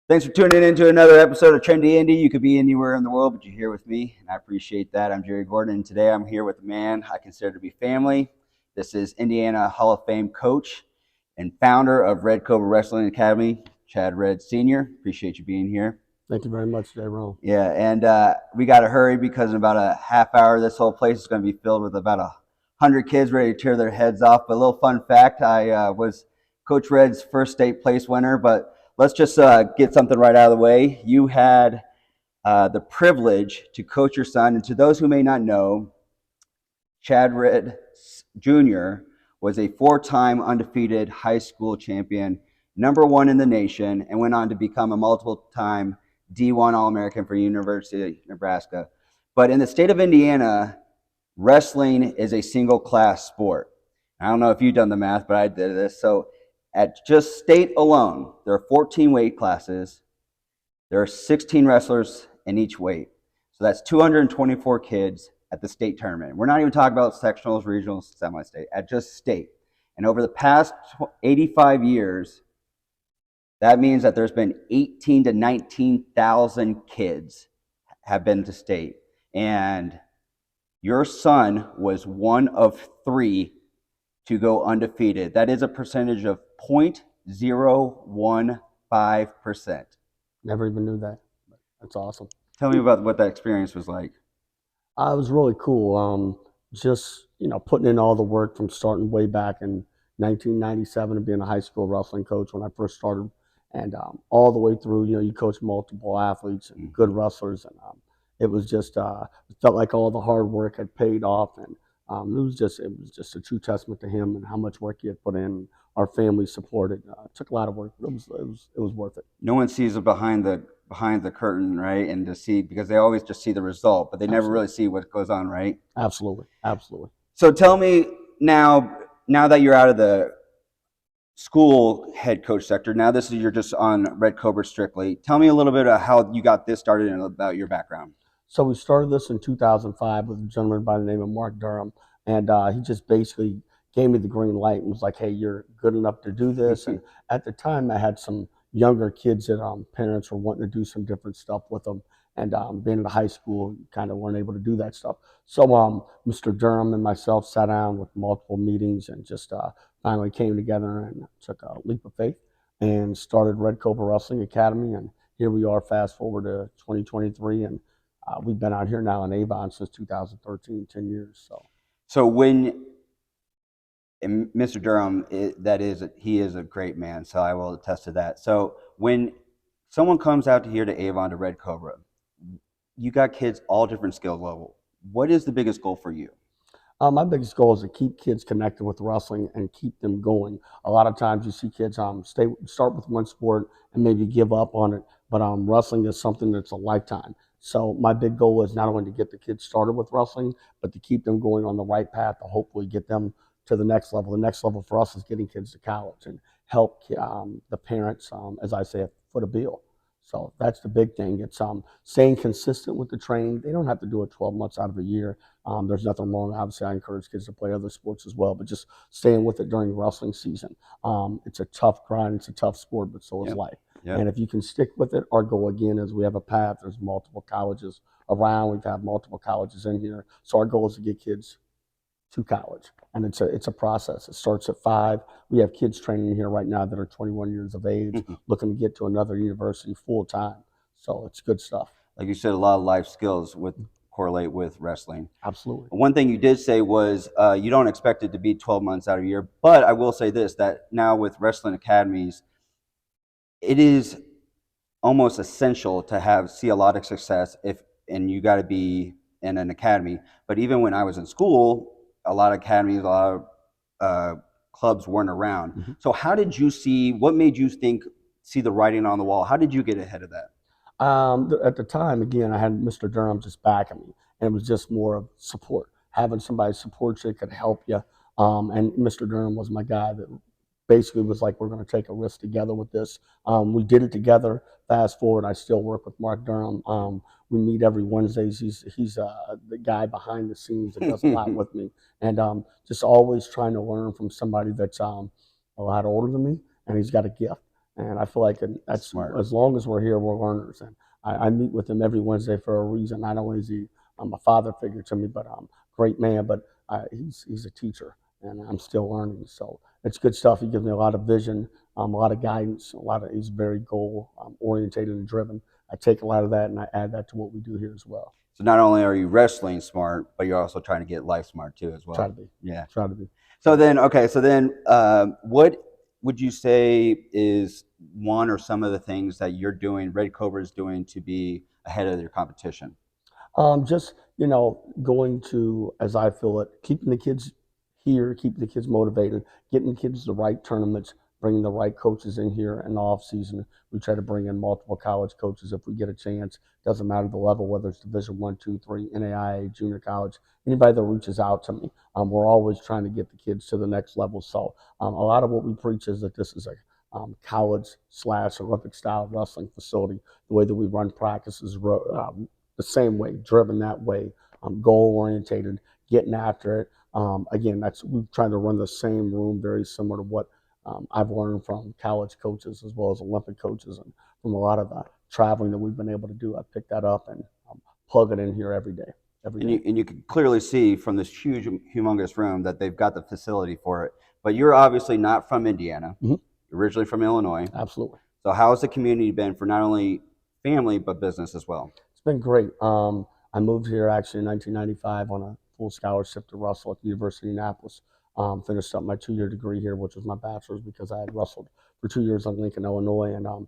Thanks for tuning in to another episode of Trendy Indy. You could be anywhere in the world, but you're here with me, and I appreciate that. I'm Jerry Gordon, and today I'm here with a man I consider to be family. This is Indiana Hall of Fame coach and founder of Red Cobra Wrestling Academy, Chad Red Sr. Appreciate you being here. Thank you very much, J-Ron. Yeah, and we got to hurry because in about a half hour, this whole place is going to be filled with about 100 kids ready to tear their heads off. But a little fun fact, I was Coach Red's first state place winner, but let's just get something right out of the way. You had the privilege to coach your son, and to those who may not know, Chad Red Jr. was a four-time undefeated high school champion, #1 in the nation, and went on to become a multiple-time D1 All-American for University of Nebraska. But in the state of Indiana, wrestling is a single-class sport. I don't know if you've done the math, but I did this. So at just state alone, there are 14 weight classes. There are 16 wrestlers in each weight. So that's 224 kids at the state tournament. We're not even talking about sectionals, regionals, semi-state, at just state. And over the past 85 years, that means that there's been 18 to 19,000 kids have been to state. And your son was one of 3 to go undefeated. That is a percentage of 0.015%. Never even knew that. That's awesome. Tell me about what that experience was like. It was really cool. Just, putting in all the work from starting way back in 1997 and being a high school wrestling coach when I first started. And all the way through, you coach multiple athletes and good wrestlers. And it was just, it felt like all the hard work had paid off. And it was just a true testament to him and how much work he had put in. Our family supported. It took a lot of work, but it was worth it. No one sees it behind the curtain, right? And to see, because they always just see the result, but they never really see what goes on, right? Absolutely. So tell me now that you're out of the school head coach sector, now you're just on Red Cobra strictly. Tell me a little bit about how you got this started and about your background. So we started this in 2005 with a gentleman by the name of Mark Durham, and he just basically gave me the green light and was like, "Hey, you're good enough to do this." And at the time, I had some younger kids that parents were wanting to do some different stuff with them, and being in high school, kind of weren't able to do that stuff. So Mr. Durham and myself sat down with multiple meetings and just finally came together and took a leap of faith and started Red Cobra Wrestling Academy. And here we are, fast forward to 2023, and we've been out here now in Avon since 2013, 10 years. So when Mr. Durham, he is a great man, so I will attest to that. So when someone comes out here to Avon to Red Cobra, you got kids all different skill level. What is the biggest goal for you? My biggest goal is to keep kids connected with wrestling and keep them going. A lot of times you see kids start with one sport and maybe give up on it, but wrestling is something that's a lifetime. So my big goal is not only to get the kids started with wrestling, but to keep them going on the right path to hopefully get them to the next level. The next level for us is getting kids to college and help the parents, as I say, foot a bill. So that's the big thing. It's staying consistent with the training. They don't have to do it 12 months out of the year. There's nothing wrong. Obviously, I encourage kids to play other sports as well, but just staying with it during wrestling season. It's a tough grind. It's a tough sport, but so is life. Yep. And if you can stick with it, our goal again is we have a path. There's multiple colleges around. We've had multiple colleges in here. So our goal is to get kids to college, and it's a process. It starts at 5. We have kids training here right now that are 21 years of age, looking to get to another university full time. So it's good stuff. Like you said, a lot of life skills correlate with wrestling. Absolutely. One thing you did say was you don't expect it to be 12 months out of a year, but I will say this, that now with wrestling academies, it is almost essential to see a lot of success and you got to be in an academy. But even when I was in school, a lot of academies, a lot of clubs weren't around. So how did you what made you see the writing on the wall? How did you get ahead of that? At the time, again, I had Mr. Durham just backing me, and it was just more of support. Having somebody support you could help you. And Mr. Durham was my guy that basically was like, we're going to take a risk together with this. We did it together. Fast forward, I still work with Mark Durham. We meet every Wednesdays. He's the guy behind the scenes that does a lot with me, and just always trying to learn from somebody that's a lot older than me, and he's got a gift. And I feel like that's Smart. as long as we're here, we're learners. And I meet with him every Wednesday for a reason. Not only is he a father figure to me, but great man, but he's a teacher, and I'm still learning. So it's good stuff. He gives me a lot of vision, a lot of guidance, he's very goal orientated and driven. I take a lot of that and I add that to what we do here as well. So not only are you wrestling smart, but you're also trying to get life smart too as well. Try to be. Yeah. Try to be. So then, okay. So then, what would you say is one or some of the things that you're doing, Red Cobra is doing to be ahead of your competition? Just going to, as I feel it, keeping the kids here, keeping the kids motivated, getting the kids the right tournaments, bringing the right coaches in here in the off season. We try to bring in multiple college coaches if we get a chance. Doesn't matter the level, whether it's Division 1, 2, 3, NAIA, junior college, anybody that reaches out to me. We're always trying to get the kids to the next level. So a lot of what we preach is that this is a college/Olympic style wrestling facility. The way that we run practices, the same way, driven that way, goal orientated, getting after it. Again, we're trying to run the same room, very similar to what I've learned from college coaches as well as Olympic coaches, and from a lot of the traveling that we've been able to do. I pick that up and plug it in here every day. And you can clearly see from this huge, humongous room that they've got the facility for it. But you're obviously not from Indiana. Mm-hmm. You're originally from Illinois. Absolutely. So how has the community been for not only family but business as well? It's been great. I moved here actually in 1995 on a full scholarship to wrestle at the University of Indianapolis. Finished up my 2-year degree here, which was my bachelor's, because I had wrestled for 2 years in Lincoln, Illinois, and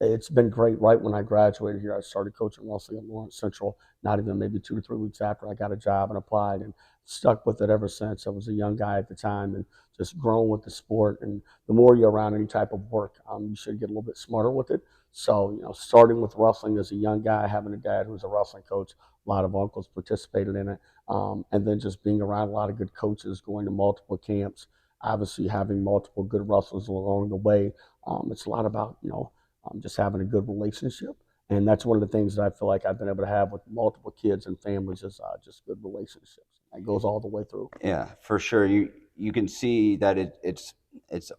it's been great. Right when I graduated here, I started coaching wrestling at Lawrence Central. Not even maybe 2 or 3 weeks after I got a job, and applied and stuck with it ever since. I was a young guy at the time and just grown with the sport. And the more you're around any type of work, you should get a little bit smarter with it. So, starting with wrestling as a young guy, having a dad who was a wrestling coach, a lot of uncles participated in it, and then just being around a lot of good coaches, going to multiple camps, obviously having multiple good wrestlers along the way. It's a lot about, just having a good relationship. And that's one of the things that I feel like I've been able to have with multiple kids and families is just good relationships. That goes all the way through. Yeah, for sure. You can see that it's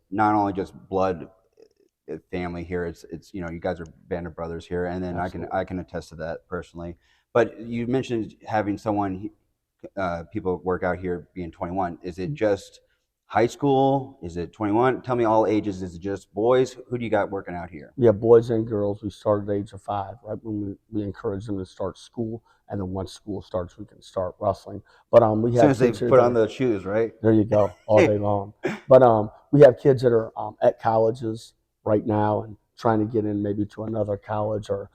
not only just blood family here. It's you guys are band of brothers here, and then Absolutely. I can attest to that personally. But you mentioned having someone people work out here being 21. Is it just high school? Is it 21? Tell me all ages. Is it just boys? Who do you got working out here? Yeah, boys and girls. We started at the age of 5, right when we encourage them to start school, and then once school starts, we can start wrestling. But we As soon have as they kids here put that on the shoes, right? there you go, all day long. But we have kids that are at colleges right now and trying to get in maybe to another college, or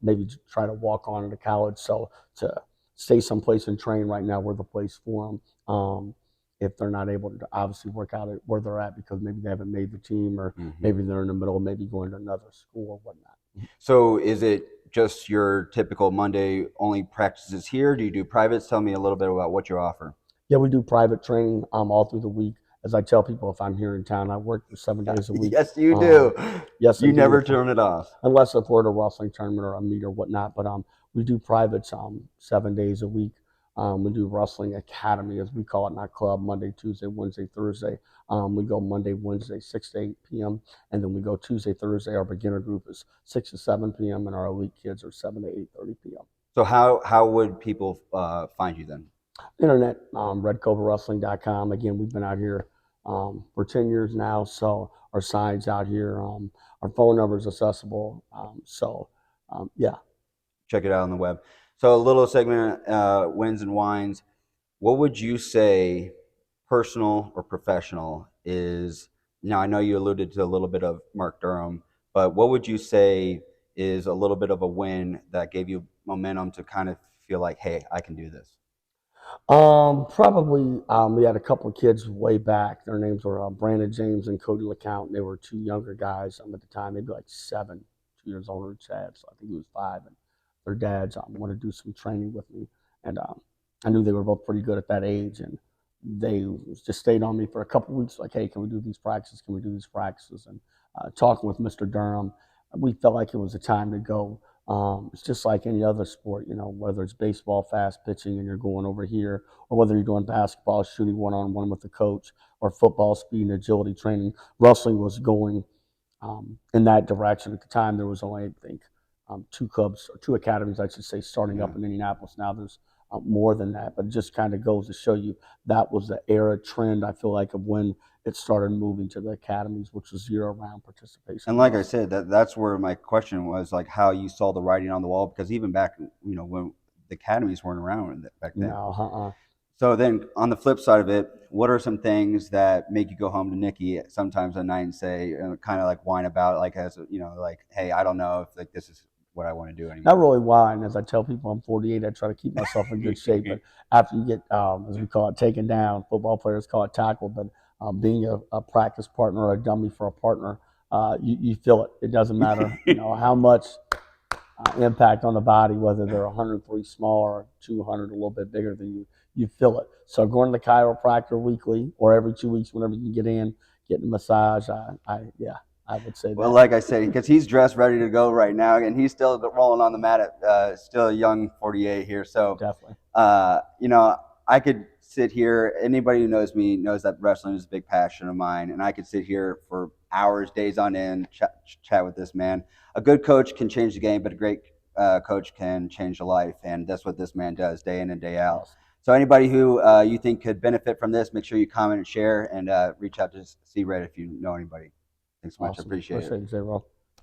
maybe try to walk on into college. So to stay someplace and train right now, we're the place for them. If they're not able to obviously work out at where they're at because maybe they haven't made the team, or maybe they're in the middle of maybe going to another school or whatnot. So is it just your typical Monday only practices here? Do you do privates? Tell me a little bit about what you offer. Yeah, we do private training all through the week. As I tell people, if I'm here in town, I work 7 days a week. Yes, you do. Yes, You indeed. never turn it off. Unless if we're at a wrestling tournament or a meet or whatnot. But we do privates 7 days a week. We do wrestling academy, as we call it, not club, Monday, Tuesday, Wednesday, Thursday. We go Monday, Wednesday, 6 to 8 p.m. And then we go Tuesday, Thursday. Our beginner group is 6 to 7 p.m. and our elite kids are 7 to 8:30 p.m. So how would people find you then? Internet, redcobrawrestling.com. Again, we've been out here for 10 years now, so our sign's out here. Our phone number is accessible. Yeah. Check it out on the web. So a little segment, wins and wines. What would you say, personal or professional, is? Now I know you alluded to a little bit of Mark Durham, but what would you say is a little bit of a win that gave you momentum to kind of feel like, hey, I can do this? Probably we had a couple of kids way back. Their names were Brandon James and Cody LeCount. They were 2 younger guys at the time, maybe like 7, 2 years older than Chad. So I think he was 5. And their dads wanted to do some training with me. And I knew they were both pretty good at that age. And they just stayed on me for a couple of weeks, like, hey, can we do these practices? Can we do these practices? And talking with Mr. Durham, we felt like it was a time to go. It's just like any other sport, whether it's baseball, fast pitching, and you're going over here, or whether you're doing basketball, shooting one-on-one with the coach, or football, speed and agility training. Wrestling was going in that direction. At the time, there was only, I think, two academies, I should say, starting up in Indianapolis. Now there's more than that, but it just kind of goes to show you that was the era trend, I feel like, of when it started moving to the academies, which was year-round participation. And like I said, that's where my question was, like how you saw the writing on the wall, because even back, when the academies weren't around back then. No, So then on the flip side of it, what are some things that make you go home to Nikki sometimes at night and say, kind of like whine about, like, as like, hey, I don't know if like this is what I want to do anymore? Not really whine. As I tell people, I'm 48. I try to keep myself in good shape. But after you get, as we call it, taken down, football players call it tackled, but being a practice partner or a dummy for a partner, you feel it. It doesn't matter, how much impact on the body, whether they're 103 small or 200 a little bit bigger than you. You feel it. So going to the chiropractor weekly or every 2 weeks, whenever you get in, getting a massage, I would say Well, that. like I said, because he's dressed ready to go right now, and he's still rolling on the mat at still a young 48 here. So Definitely. I could sit here. Anybody who knows me knows that wrestling is a big passion of mine, and I could sit here for hours, days on end, chat with this man. A good coach can change the game, but a great coach can change a life, and that's what this man does day in and day out. Awesome. So anybody who you think could benefit from this, make sure you comment and share, and reach out to C-Red if you know anybody. Thanks so much. I Awesome. appreciate it. Appreciate it, J-Roll.